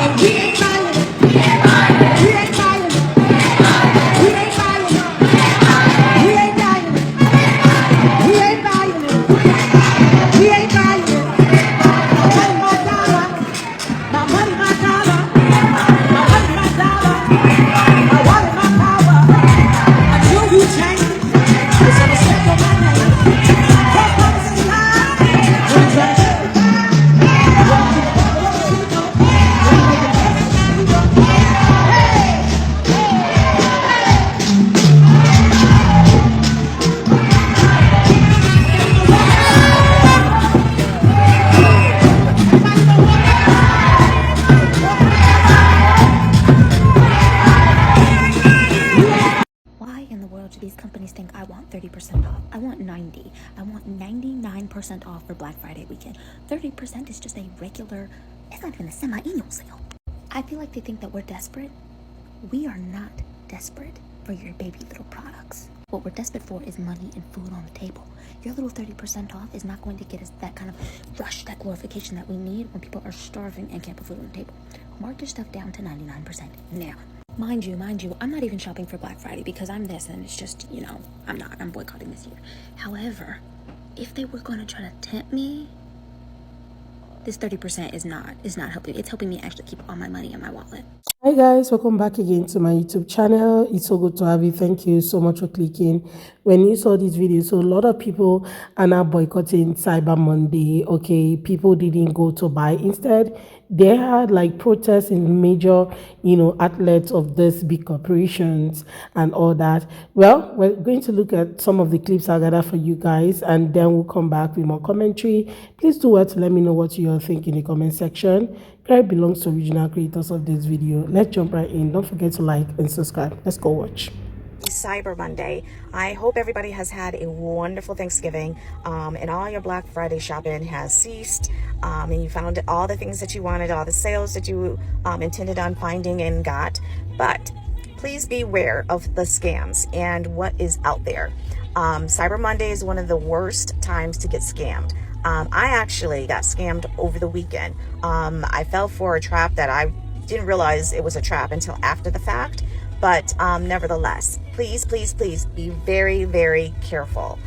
We ain't buying it. We ain't buying it. We ain't buying it. We ain't buying it. We ain't buying it. We ain't buying it. We ain't buying it. My money, my dollar. My money, my dollar. My money, my dollar. My wallet, my power. Until you change, it's a mistake of my name. Cross promises lie. When you try to Why in the world do these companies think I want 30% off? I want 90. I want 99% off for Black Friday weekend. 30% is just a regular, it's not even a semi-annual sale. I feel like they think that we're desperate. We are not desperate for your baby little products. What we're desperate for is money and food on the table. Your little 30% off is not going to get us that kind of rush, that glorification that we need when people are starving and can't put food on the table. Mark your stuff down to 99% now. Mind you, I'm not even shopping for Black Friday because I'm this and it's just, I'm boycotting this year. However, if they were going to try to tempt me, this 30% is not helping. It's helping me actually keep all my money in my wallet. Hi guys, welcome back again to my YouTube channel. It's so good to have you. Thank you so much for clicking when you saw this video. So a lot of people are now boycotting Cyber Monday. Okay, people didn't go to buy. Instead, they had like protests in major outlets of these big corporations and all that. Well, we're going to look at some of the clips I gathered for you guys, and then we'll come back with more commentary. Please do well to let me know what you all think in the comment section. Credit belongs to original creators of this video. Let's jump right in. Don't forget to like and subscribe. Let's go watch. Cyber Monday. I hope everybody has had a wonderful Thanksgiving and all your Black Friday shopping has ceased and you found all the things that you wanted, all the sales that you intended on finding and got. But please beware of the scams and what is out there. Cyber Monday is one of the worst times to get scammed. I actually got scammed over the weekend. I fell for a trap that I didn't realize it was a trap until after the fact. But nevertheless, please be very, very careful.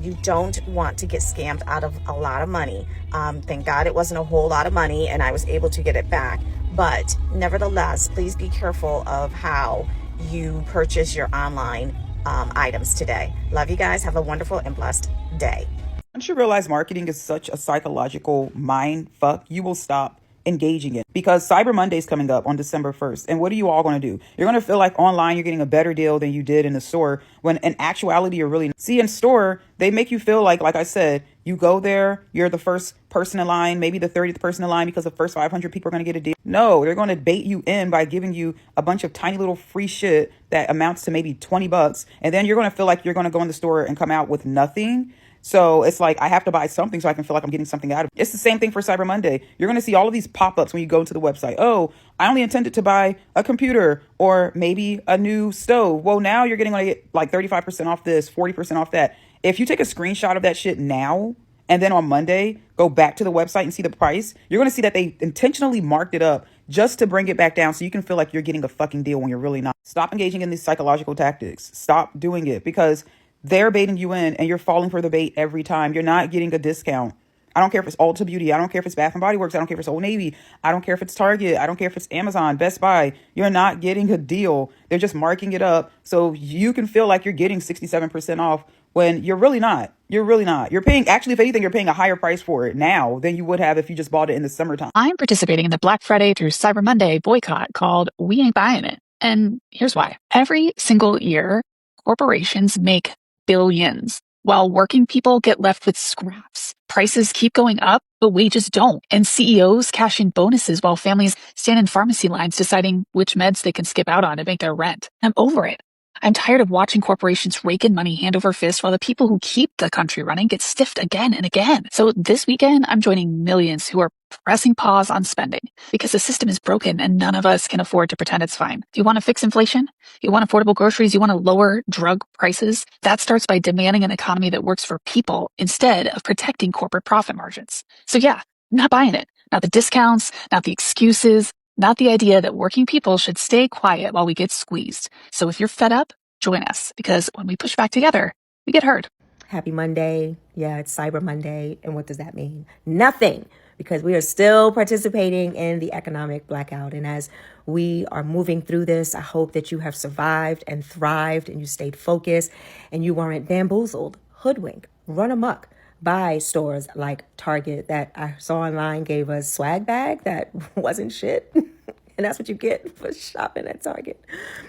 You don't want to get scammed out of a lot of money. Thank God it wasn't a whole lot of money and I was able to get it back. But nevertheless, please be careful of how you purchase your online items today. Love you guys. Have a wonderful and blessed day. Once you realize marketing is such a psychological mind fuck, you will stop engaging it, because Cyber Monday is coming up on December 1st. And what are you all going to do? You're going to feel like online you're getting a better deal than you did in the store, when in actuality you're really see in store. They make you feel like I said, you go there, you're the first person in line, maybe the 30th person in line, because the first 500 people are going to get a deal. No, they're going to bait you in by giving you a bunch of tiny little free shit that amounts to maybe $20, and then you're going to feel like you're going to go in the store and come out with nothing. So it's like, I have to buy something so I can feel like I'm getting something out of it. It's the same thing for Cyber Monday. You're going to see all of these pop-ups when you go into the website. Oh, I only intended to buy a computer or maybe a new stove. Well, now you're getting like 35% off this, 40% off that. If you take a screenshot of that shit now, and then on Monday, go back to the website and see the price, you're going to see that they intentionally marked it up just to bring it back down so you can feel like you're getting a fucking deal when you're really not. Stop engaging in these psychological tactics. Stop doing it, because they're baiting you in and you're falling for the bait every time. You're not getting a discount. I don't care if it's Ulta Beauty. I don't care if it's Bath and Body Works. I don't care if it's Old Navy. I don't care if it's Target. I don't care if it's Amazon, Best Buy. You're not getting a deal. They're just marking it up so you can feel like you're getting 67% off when you're really not. You're really not. You're paying, actually, if anything, you're paying a higher price for it now than you would have if you just bought it in the summertime. I'm participating in the Black Friday through Cyber Monday boycott called We Ain't Buying It. And here's why. Every single year, corporations make billions, while working people get left with scraps. Prices keep going up, but wages don't. And CEOs cash in bonuses while families stand in pharmacy lines deciding which meds they can skip out on to make their rent. I'm over it. I'm tired of watching corporations rake in money hand over fist while the people who keep the country running get stiffed again and again. So this weekend, I'm joining millions who are pressing pause on spending because the system is broken and none of us can afford to pretend it's fine. Do you want to fix inflation? You want affordable groceries? You want to lower drug prices? That starts by demanding an economy that works for people instead of protecting corporate profit margins. So yeah, I'm not buying it. Not the discounts, not the excuses. not the idea that working people should stay quiet while we get squeezed. So if you're fed up, join us, because when we push back together, we get heard. Happy Monday. Yeah, it's Cyber Monday. And what does that mean? Nothing, because we are still participating in the economic blackout. And as we are moving through this, I hope that you have survived and thrived and you stayed focused and you weren't bamboozled, hoodwinked, run amok by stores like Target that I saw online gave us swag bag that wasn't shit. And that's what you get for shopping at Target.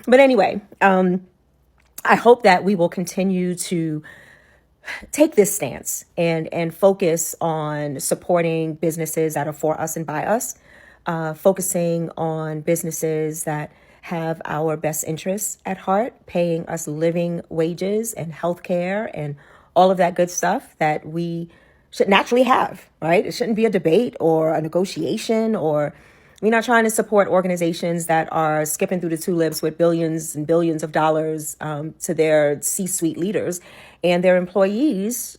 But anyway, I hope that we will continue to take this stance and focus on supporting businesses that are for us and by us, focusing on businesses that have our best interests at heart, paying us living wages and healthcare and all of that good stuff that we should naturally have, right? It shouldn't be a debate or a negotiation, or we're not trying to support organizations that are skipping through the tulips with billions and billions of dollars to their C-suite leaders, and their employees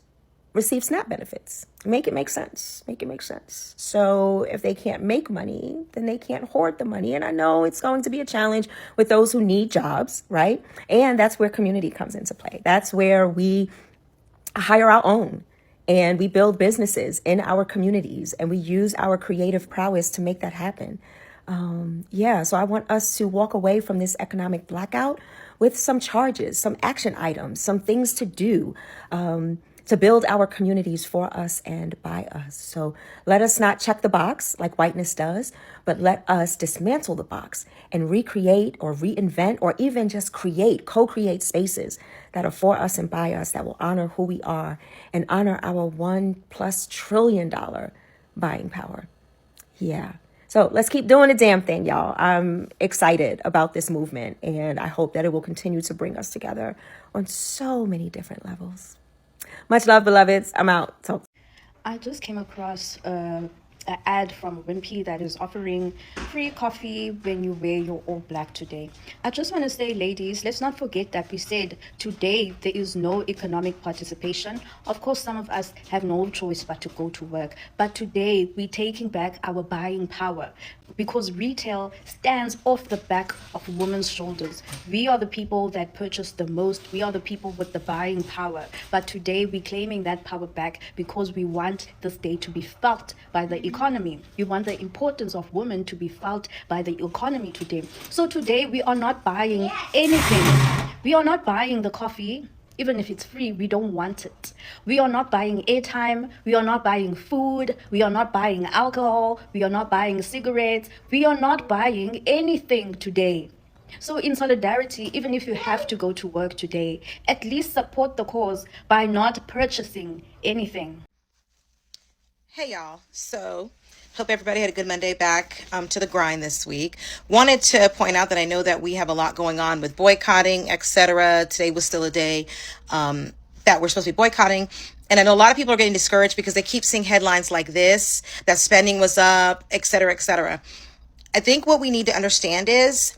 receive SNAP benefits. Make it make sense. Make it make sense. So if they can't make money, then they can't hoard the money. And I know it's going to be a challenge with those who need jobs, right? And that's where community comes into play. That's where we hire our own and we build businesses in our communities and we use our creative prowess to make that happen. So I want us to walk away from this economic blackout with some charges, some action items, some things to do to build our communities for us and by us. So let us not check the box like whiteness does, but let us dismantle the box and recreate or reinvent or even just co-create spaces that are for us and by us, that will honor who we are and honor our $1+ trillion buying power. Yeah. So let's keep doing the damn thing, y'all. I'm excited about this movement, and I hope that it will continue to bring us together on so many different levels. Much love, beloveds. I'm out. Talk. I just came across an ad from Wh1te that is offering free coffee when you wear your all black today. I just want to say, ladies, let's not forget that we said today there is no economic participation. Of course, some of us have no choice but to go to work. But today we're taking back our buying power, because retail stands off the back of women's shoulders. We are the people that purchase the most. We are the people with the buying power. But today we're claiming that power back because we want this day to be felt by the economy. We want the importance of women to be felt by the economy today. So today we are not buying anything. We are not buying the coffee. Even if it's free, we don't want it. We are not buying airtime. We are not buying food. We are not buying alcohol. We are not buying cigarettes. We are not buying anything today. So in solidarity, even if you have to go to work today, at least support the cause by not purchasing anything. Hey y'all, so hope everybody had a good Monday, back to the grind this week. Wanted to point out that I know that we have a lot going on with boycotting, etc. Today was still a day that we're supposed to be boycotting. And I know a lot of people are getting discouraged because they keep seeing headlines like this, that spending was up, etc., etc. I think what we need to understand is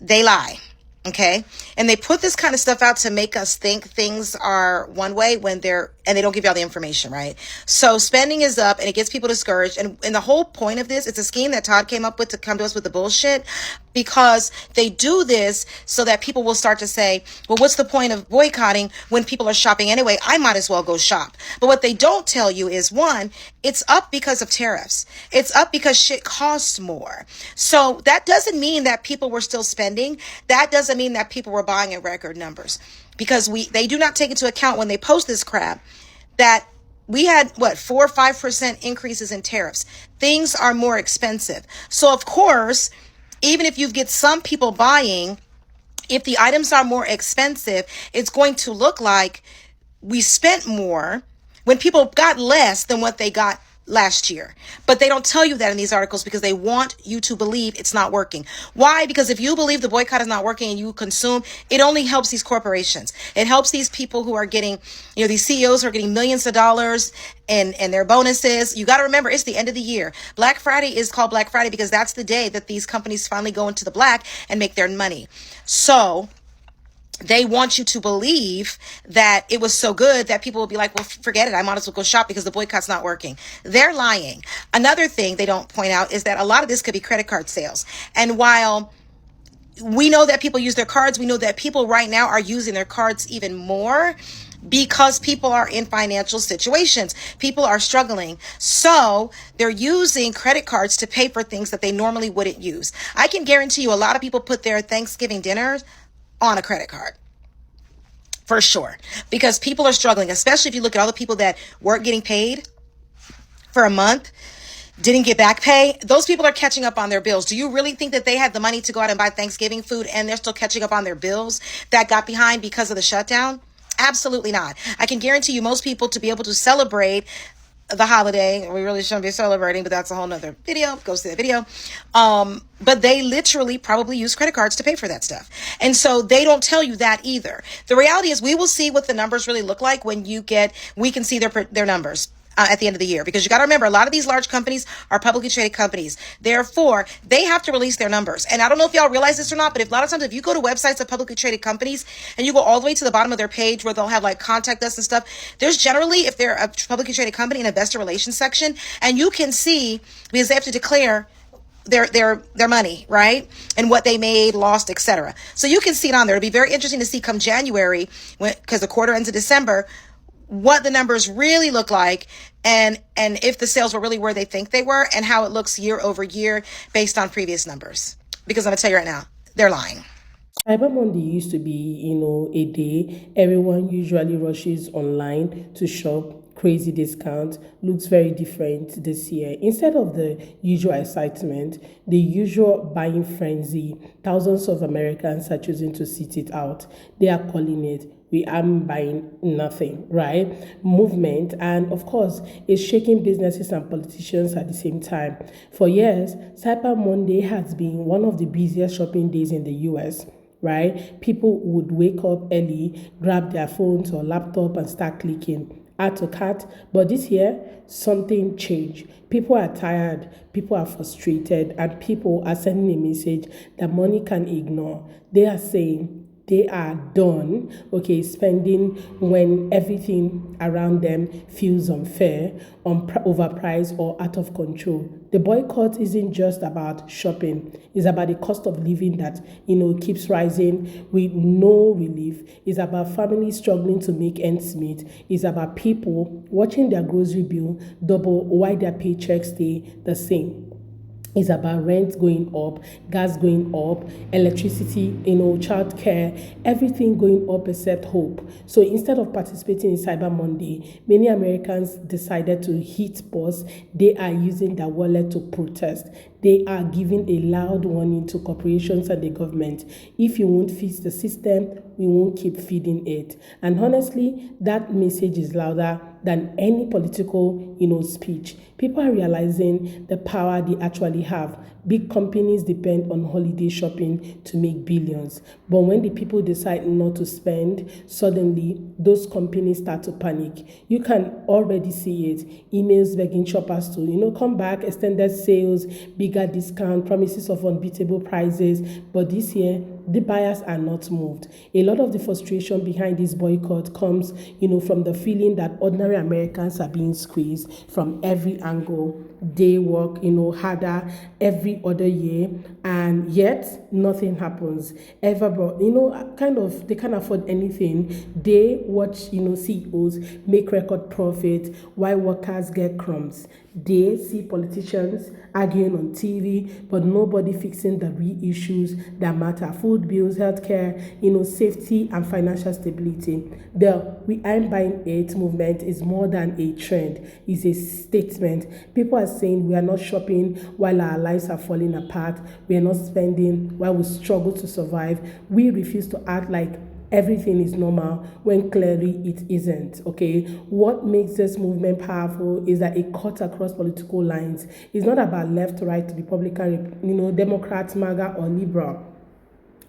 they lie. Okay. And they put this kind of stuff out to make us think things are one way when and they don't give you all the information, right? So spending is up and it gets people discouraged. And the whole point of this, it's a scheme that Todd came up with to come to us with the bullshit, because they do this so that people will start to say, well, what's the point of boycotting when people are shopping anyway? I might as well go shop. But what they don't tell you is, one, it's up because of tariffs. It's up because shit costs more. So that doesn't mean that people were still spending. That doesn't mean that people were buying in record numbers, because they do not take into account when they post this crap that we had 4 or 5% increases in tariffs. Things are more expensive. So of course, even if you get some people buying, if the items are more expensive, it's going to look like we spent more when people got less than what they got last year. But they don't tell you that in these articles because they want you to believe it's not working. Why? Because if you believe the boycott is not working and you consume, it only helps these corporations. It helps these people who are getting, these CEOs who are getting millions of dollars and their bonuses. You got to remember, it's the end of the year. Black Friday is called Black Friday because that's the day that these companies finally go into the black and make their money. So they want you to believe that it was so good that people will be like, well, forget it. I might as well go shop because the boycott's not working. They're lying. Another thing they don't point out is that a lot of this could be credit card sales. And while we know that people use their cards, we know that people right now are using their cards even more because people are in financial situations. People are struggling. So they're using credit cards to pay for things that they normally wouldn't use. I can guarantee you a lot of people put their Thanksgiving dinners on a credit card. For sure. Because people are struggling, especially if you look at all the people that weren't getting paid for a month, didn't get back pay. Those people are catching up on their bills. Do you really think that they had the money to go out and buy Thanksgiving food and they're still catching up on their bills that got behind because of the shutdown? Absolutely not. I can guarantee you most people, to be able to celebrate the holiday, we really shouldn't be celebrating, but that's a whole nother video. Go see the video. But they literally probably use credit cards to pay for that stuff. And so they don't tell you that either. The reality is we will see what the numbers really look like when we can see their numbers. At the end of the year, because you got to remember, a lot of these large companies are publicly traded companies. Therefore, they have to release their numbers. And I don't know if y'all realize this or not, but a lot of times if you go to websites of publicly traded companies and you go all the way to the bottom of their page where they'll have like contact us and stuff, there's generally, if they're a publicly traded company, an investor relations section, and you can see, because they have to declare their money, right? And what they made, lost, etc. So you can see it on there. It'll be very interesting to see come January, because the quarter ends in December, what the numbers really look like, and if the sales were really where they think they were, and how it looks year over year based on previous numbers. Because I'm gonna tell you right now, they're lying. Cyber Monday used to be, a day everyone usually rushes online to shop. Crazy discount looks very different this year. Instead of the usual excitement, the usual buying frenzy, thousands of Americans are choosing to sit it out. They are calling it "we aren't buying nothing," right? Movement, and of course, it's shaking businesses and politicians at the same time. For years, Cyber Monday has been one of the busiest shopping days in the US, right? People would wake up early, grab their phones or laptop and start clicking add to cart. But this year, something changed. People are tired, people are frustrated, and people are sending a message that money can ignore. They are saying they are done, okay, spending when everything around them feels unfair, overpriced, or out of control. The boycott isn't just about shopping, it's about the cost of living that keeps rising with no relief. It's about families struggling to make ends meet. It's about people watching their grocery bill double while their paychecks stay the same. It's about rent going up, gas going up, electricity, childcare, everything going up except hope. So instead of participating in Cyber Monday, many Americans decided to hit pause. They are using their wallet to protest. They are giving a loud warning to corporations and the government. If you won't fix the system, we won't keep feeding it. And honestly, that message is louder than any political, speech. People are realizing the power they actually have. Big companies depend on holiday shopping to make billions. But when the people decide not to spend, suddenly those companies start to panic. You can already see it. Emails begging shoppers to, come back, extended sales, bigger discount, promises of unbeatable prices. But this year, the buyers are not moved. A lot of the frustration behind this boycott comes, from the feeling that ordinary Americans are being squeezed from every angle. They work, harder every other year, and yet nothing happens ever. But they can't afford anything. They watch, CEOs make record profit while workers get crumbs. They see politicians arguing on TV, but nobody fixing the real issues that matter: food bills, healthcare, safety, and financial stability. The "we aren't buying it" movement is more than a trend; it's a statement. People are saying we are not shopping while our lives are falling apart. We are not spending while we struggle to survive. We refuse to act like everything is normal when clearly it isn't. Okay, what makes this movement powerful is that it cuts across political lines. It's not about left, right, Republican, Democrat, MAGA, or liberal.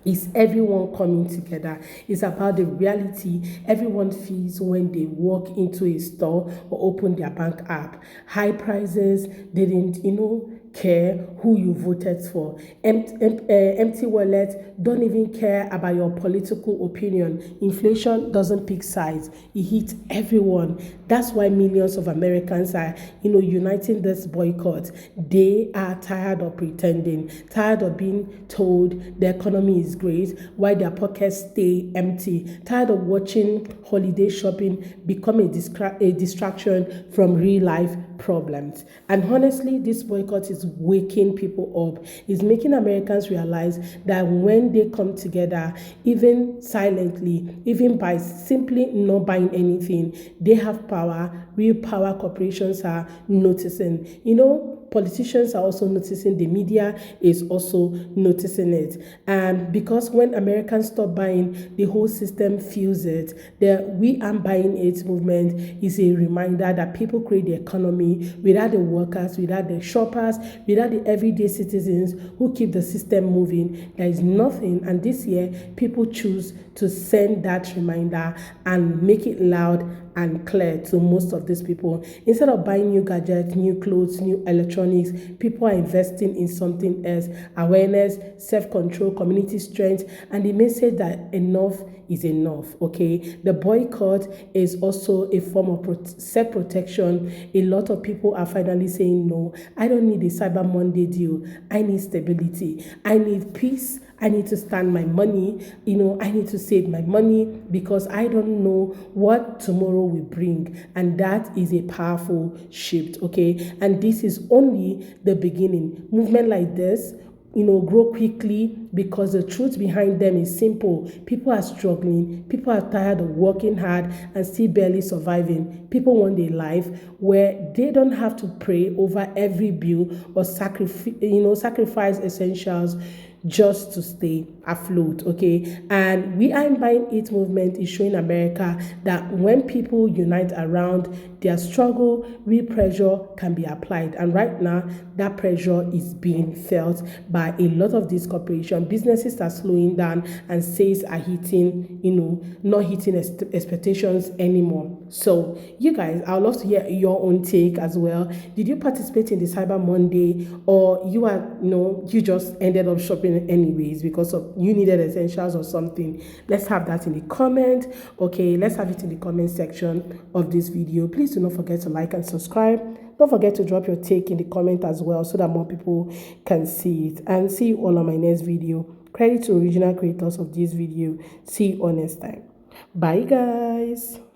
It's everyone coming together. It's about the reality everyone feels when they walk into a store or open their bank app. High prices didn't, care who you voted for. Empty wallet don't even care about your political opinion. Inflation doesn't pick sides. It hits everyone. That's why millions of Americans are, uniting this boycott. They are tired of pretending, tired of being told the economy is great while their pockets stay empty, tired of watching holiday shopping become a distraction from real life problems. And honestly, this boycott is waking people up. It's making Americans realize that when they come together, even silently, even by simply not buying anything, they have power. Real power corporations are noticing. Politicians are also noticing, the media is also noticing it. And because when Americans stop buying, the whole system feels it. The We Aren't Buying It movement is a reminder that people create the economy without the workers, without the shoppers, without the everyday citizens who keep the system moving. There is nothing. And this year, people choose to send that reminder and make it loud and clear to most of these people. Instead of buying new gadgets, new clothes, new electronics, people are investing in something else: awareness, self-control, community strength, and the message that enough is enough. Okay, the boycott is also a form of self-protection. A lot of people are finally saying, no, I don't need a Cyber Monday deal. I need stability. I need peace. I need to stand my money. I need to save my money because I don't know what tomorrow will bring. And that is a powerful shift, okay? And this is only the beginning. Movement like this, grow quickly because the truth behind them is simple. People are struggling. People are tired of working hard and still barely surviving. People want a life where they don't have to pray over every bill or sacrifice essentials just to stay afloat, okay? And We Aren't Buying It movement is showing America that when people unite around their struggle, real pressure can be applied. And right now, that pressure is being felt by a lot of these corporations. Businesses are slowing down and sales are hitting, not hitting expectations anymore. So, you guys, I would love to hear your own take as well. Did you participate in the Cyber Monday, or you just ended up shopping anyways because of you needed essentials or something? Let's have that in the comment. Okay, let's have it in the comment section of this video. Please do not forget to like and subscribe. Don't forget to drop your take in the comment as well so that more people can see it. And see you all on my next video. Credit to original creators of this video. See you all next time. Bye guys.